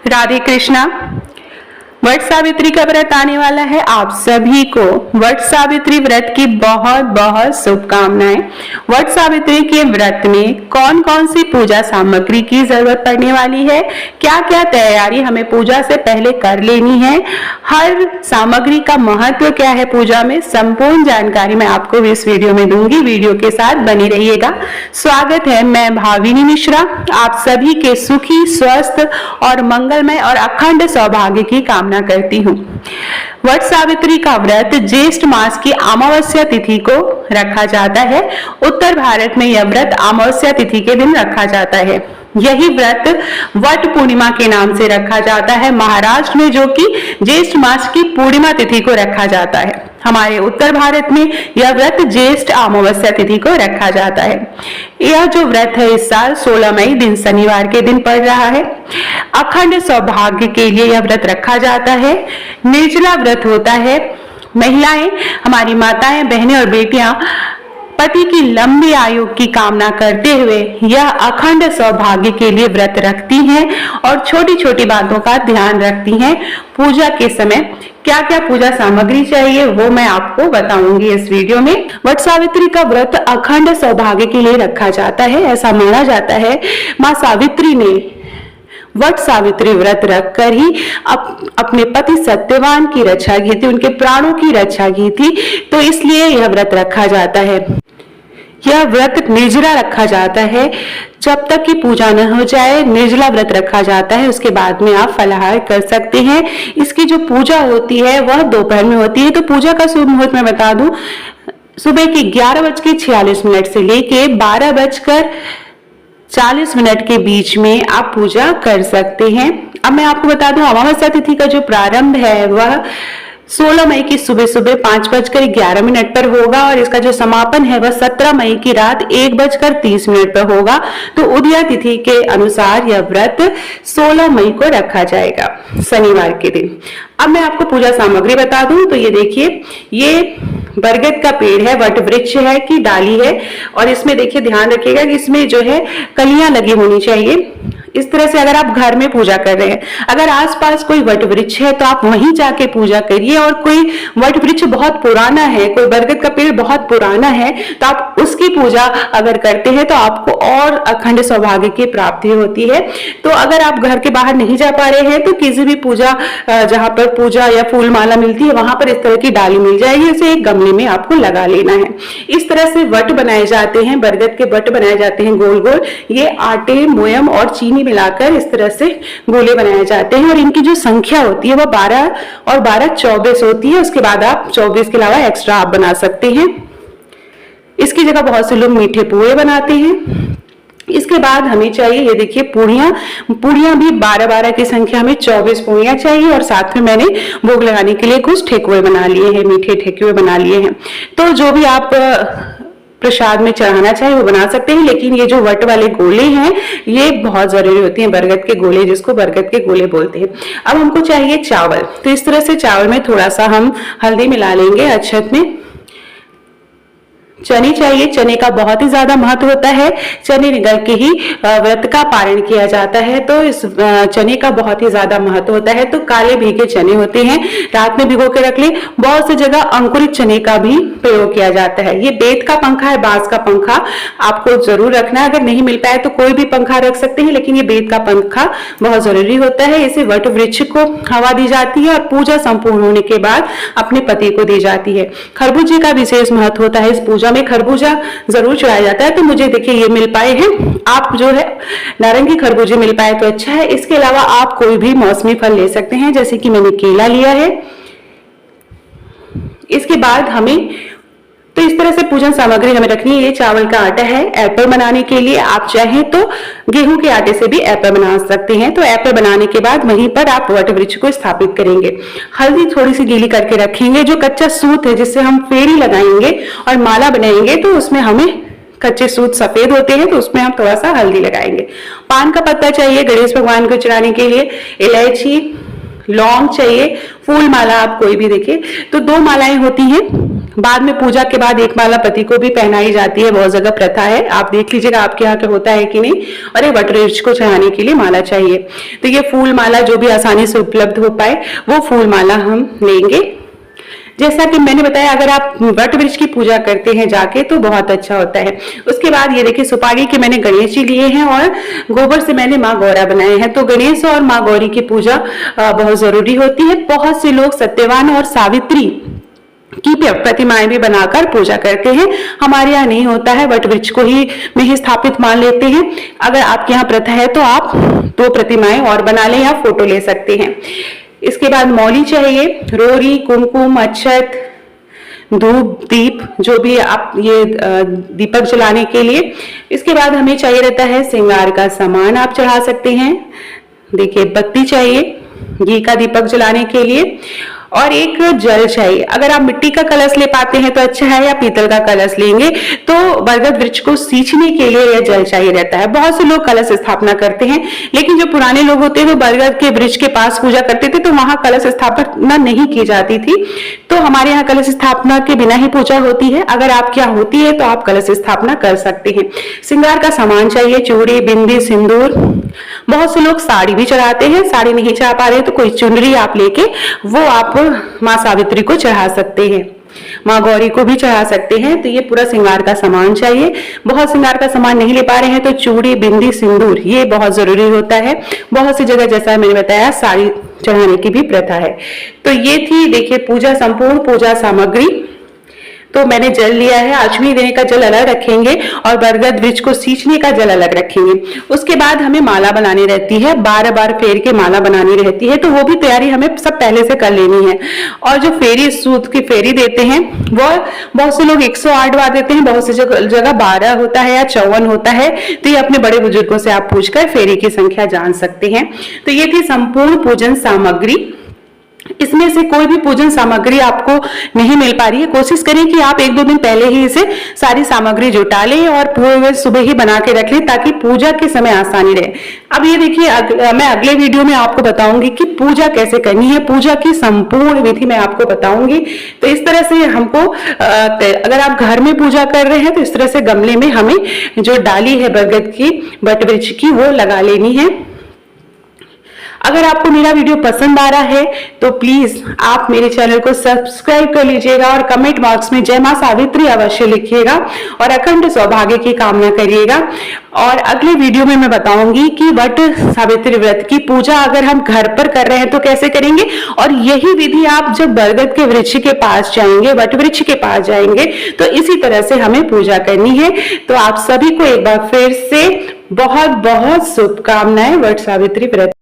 राधे कृष्णा। वट सावित्री का व्रत आने वाला है। आप सभी को वट सावित्री व्रत की बहुत बहुत शुभकामनाएं। वट सावित्री के व्रत में कौन कौन सी पूजा सामग्री की जरूरत पड़ने वाली है, क्या क्या तैयारी हमें पूजा से पहले कर लेनी है, हर सामग्री का महत्व क्या है पूजा में, संपूर्ण जानकारी मैं आपको इस वीडियो में दूंगी। वीडियो के साथ बने रहिएगा। स्वागत है, मैं भाविनी मिश्रा। आप सभी के सुखी, स्वस्थ और मंगलमय और अखंड सौभाग्य की कामना करती हूँ। वट सावित्री का व्रत ज्येष्ठ मास की अमावस्या तिथि को रखा जाता है। उत्तर भारत में यह व्रत अमावस्या तिथि के दिन रखा जाता है। यही व्रत वट पूर्णिमा के नाम से रखा जाता है महाराष्ट्र में, जो कि ज्येष्ठ मास की पूर्णिमा तिथि को रखा जाता है। हमारे उत्तर भारत में यह व्रत ज्येष्ठ अमावस्या तिथि को रखा जाता है। यह जो व्रत है इस साल 16 मई दिन शनिवार के दिन पड़ रहा है। अखंड सौभाग्य के लिए यह व्रत रखा जाता है। निर्जला व्रत होता है। महिलाएं, हमारी माताएं, बहनें और बेटियां पति की लंबी आयु की कामना करते हुए यह अखंड सौभाग्य के लिए व्रत रखती हैं और छोटी छोटी बातों का ध्यान रखती हैं। पूजा के समय क्या क्या पूजा सामग्री चाहिए वो मैं आपको बताऊंगी इस वीडियो में। वट सावित्री का व्रत अखंड सौभाग्य के लिए रखा जाता है। ऐसा माना जाता है माँ सावित्री ने वट सावित्री व्रत रखकर ही अपने पति सत्यवान की रक्षा की थी, उनके प्राणों की रक्षा की थी, तो इसलिए यह व्रत रखा जाता है। यह व्रत निर्जला रखा जाता है। जब तक कि पूजा न हो जाए निर्जला व्रत रखा जाता है। उसके बाद में आप फलाहार कर सकते हैं। इसकी जो पूजा होती है वह दोपहर में होती है। तो पूजा का शुभ मुहूर्त मैं बता दूं, सुबह के 11:46 से लेके 12:40 के बीच में आप पूजा कर सकते हैं। अब मैं आपको बता दूं, अमावस्या तिथि का जो प्रारंभ है वह 16 मई की सुबह 5:11 पर होगा और इसका जो समापन है वह 17 मई की रात 1:30 पर होगा। तो उदया तिथि के अनुसार यह व्रत 16 मई को रखा जाएगा, शनिवार के दिन। अब मैं आपको पूजा सामग्री बता दूं तो ये देखिए, ये बरगद का पेड़ है, वट वृक्ष है कि डाली है, और इसमें देखिए ध्यान रखिएगा कि इसमें जो है कलियां लगी होनी चाहिए। इस तरह से अगर आप घर में पूजा कर रहे हैं, अगर आसपास कोई वट वृक्ष है तो आप वहीं जाके पूजा करिए। और कोई वट वृक्ष बहुत पुराना है, कोई बरगद का पेड़ बहुत पुराना है, तो आप उसकी पूजा अगर करते हैं तो आपको और अखंड सौभाग्य की प्राप्ति होती है। तो अगर आप घर के बाहर नहीं जा पा रहे हैं तो किसी भी पूजा, जहां पर पूजा या फूल माला मिलती है वहां पर इस तरह की डाली मिल जाएगी, इसे एक गमले में आपको लगा लेना है। इस तरह से वट बनाए जाते हैं, बरगद के वट बनाए जाते हैं गोल गोल। ये आटे, मोयम और चीनी मिलाकर इस तरह से गोले बनाए जाते हैं और इनकी जो संख्या होती है वह 12 और 12 24 होती है। उसके बाद आप 24 के अलावा एक्स्ट्रा आप बना सकते हैं। इसकी जगह बहुत से लोग मीठे पुए बनाते हैं। इसके बाद हमें चाहिए, ये देखिए पूड़ियां भी 12-12 की संख्या में 24 पूड़ियां चाहिए और साथ में मैंने भोग लगाने के लिए कुछ ठेकुए बना लिए हैं, मीठे ठेकुए बना लिए हैं। तो जो भी आप प्रसाद में चढ़ाना चाहे वो बना सकते हैं, लेकिन ये जो वट वाले गोले हैं ये बहुत जरूरी होती हैं, बरगद के गोले, जिसको बरगद के गोले बोलते हैं। अब हमको चाहिए चावल, तो इस तरह से चावल में थोड़ा सा हम हल्दी मिला लेंगे अक्षत में। चने चाहिए, चने का बहुत ही ज्यादा महत्व होता है। चने निगल के ही व्रत का पारण किया जाता है, तो इस चने का बहुत ही ज्यादा महत्व होता है। तो काले भीगे चने होते हैं, रात में भिगो के रख ले। बहुत सी जगह अंकुरित चने का भी प्रयोग किया जाता है। ये बेत का पंखा है, बांस का पंखा आपको जरूर रखना है। अगर नहीं मिल पाए तो कोई भी पंखा रख सकते हैं, लेकिन ये बेत का पंखा बहुत जरूरी होता है। इसे वट वृक्ष को हवा दी जाती है और पूजा संपूर्ण होने के बाद अपने पति को दी जाती है। खरबूजे का विशेष महत्व होता है। इस पूजा में खरबूजा जरूर चढ़ाया जाता है। तो मुझे देखिए ये मिल पाए हैं। आप जो है नारंगी खरबूजे मिल पाए तो अच्छा है। इसके अलावा आप कोई भी मौसमी फल ले सकते हैं, जैसे कि मैंने केला लिया है। इसके बाद हमें तो इस तरह से पूजन सामग्री हमें रखनी है। ये चावल का आटा है एप्पल बनाने के लिए। आप चाहें तो गेहूं के आटे से भी एप्पल बना सकते हैं। तो एप्पल बनाने के बाद वहीं पर आप वट वृक्ष को स्थापित करेंगे। हल्दी थोड़ी सी गीली करके रखेंगे। जो कच्चा सूत है जिससे हम फेरी लगाएंगे और माला बनाएंगे, तो उसमें हमें कच्चे सूत सफेद होते हैं तो उसमें हम थोड़ा सा हल्दी लगाएंगे। पान का पत्ता चाहिए गणेश भगवान को चढ़ाने के लिए। इलायची, लौंग चाहिए। फूल माला आप कोई भी देखिए तो 2 मालाएं होती हैं। बाद में पूजा के बाद एक माला पति को भी पहनाई जाती है, बहुत जगह प्रथा है। आप देख लीजिएगा आपके यहाँ पे होता है कि नहीं। और एक वटवृक्ष को चढ़ाने के लिए माला चाहिए। तो ये फूल माला जो भी आसानी से उपलब्ध हो पाए वो फूल माला हम लेंगे। जैसा कि मैंने बताया, अगर आप वट वृक्ष की पूजा करते हैं जाके तो बहुत अच्छा होता है। उसके बाद ये देखिए सुपारी के मैंने गणेश जी लिए हैं और गोबर से मैंने माँ गौरा बनाए हैं। तो गणेश और माँ गौरी की पूजा बहुत जरूरी होती है। बहुत से लोग सत्यवान और सावित्री की प्रतिमाएं भी बनाकर पूजा करते हैं। हमारे यहाँ नहीं होता है, वट वृक्ष को ही में ही स्थापित मान लेते हैं। अगर आपके यहाँ प्रथा है तो आप 2 प्रतिमाएं और बना लें या फोटो ले सकते हैं। इसके बाद मौली चाहिए, रोरी, कुमकुम, अक्षत, धूप, दीप, जो भी आप ये दीपक जलाने के लिए। इसके बाद हमें चाहिए रहता है श्रृंगार का सामान, आप चढ़ा सकते हैं। देखिए बत्ती चाहिए घी का दीपक जलाने के लिए, और एक जल चाहिए। अगर आप मिट्टी का कलश ले पाते हैं तो अच्छा है, या पीतल का कलश लेंगे तो बरगद वृक्ष को सींचने के लिए यह जल चाहिए रहता है। बहुत से लोग कलश स्थापना करते हैं, लेकिन जो पुराने लोग होते हैं वो बरगद के वृक्ष के पास पूजा करते थे, तो वहां कलश स्थापना नहीं की जाती थी। तो हमारे यहाँ कलश स्थापना के बिना ही पूजा होती है। अगर आपके यहाँ होती है तो आप कलश स्थापना कर सकते हैं। श्रृंगार का सामान चाहिए, चूड़ी, बिंदी, सिंदूर। बहुत से लोग साड़ी भी चढ़ाते हैं, साड़ी नहीं चढ़ा पा रहे तो कोई चुनरी आप लेके वो आप माँ सावित्री को चढ़ा सकते हैं, माँ गौरी को भी चढ़ा सकते हैं। तो ये पूरा श्रृंगार का सामान चाहिए। बहुत श्रृंगार का सामान नहीं ले पा रहे हैं तो चूड़ी, बिंदी, सिंदूर ये बहुत जरूरी होता है। बहुत सी जगह जैसा मैंने बताया साड़ी चढ़ाने की भी प्रथा है। तो ये थी देखिए पूजा, संपूर्ण पूजा सामग्री। तो मैंने जल लिया है, आचमनी देने का जल अलग रखेंगे और बरगद वृक्ष को सींचने का जल अलग रखेंगे। उसके बाद हमें माला बनानी रहती है, 12 बार फेर के माला बनानी रहती है। तो वो भी तैयारी हमें सब पहले से कर लेनी है। और जो फेरी, सूत की फेरी देते हैं वो बहुत से लोग 108 बार देते हैं, बहुत सी जगह 12 होता है या 54 होता है। तो ये अपने बड़े बुजुर्गों से आप पूछकर फेरी की संख्या जान सकते हैं। तो ये थी संपूर्ण पूजन सामग्री। इसमें से कोई भी पूजन सामग्री आपको नहीं मिल पा रही है, कोशिश करें कि आप 1-2 दिन पहले ही इसे सारी सामग्री जुटा लें और पूरे सुबह ही बना के रख लें, ताकि पूजा के समय आसानी रहे। अब ये देखिए मैं अगले वीडियो में आपको बताऊंगी कि पूजा कैसे करनी है, पूजा की संपूर्ण विधि मैं आपको बताऊंगी। तो इस तरह से हमको अगर आप घर में पूजा कर रहे हैं तो इस तरह से गमले में हमें जो डाली है बरगद की, वट वृक्ष की, वो लगा लेनी है। अगर आपको मेरा वीडियो पसंद आ रहा है तो प्लीज आप मेरे चैनल को सब्सक्राइब कर लीजिएगा और कमेंट बॉक्स में जय मां सावित्री अवश्य लिखिएगा और अखंड सौभाग्य की कामना करिएगा। और अगले वीडियो में मैं बताऊंगी कि वट सावित्री व्रत की पूजा अगर हम घर पर कर रहे हैं तो कैसे करेंगे, और यही विधि आप जब बरगद के वृक्ष के पास जाएंगे, वट वृक्ष के पास जाएंगे, तो इसी तरह से हमें पूजा करनी है। तो आप सभी को एक बार फिर से बहुत बहुत शुभकामनाएं वट सावित्री व्रत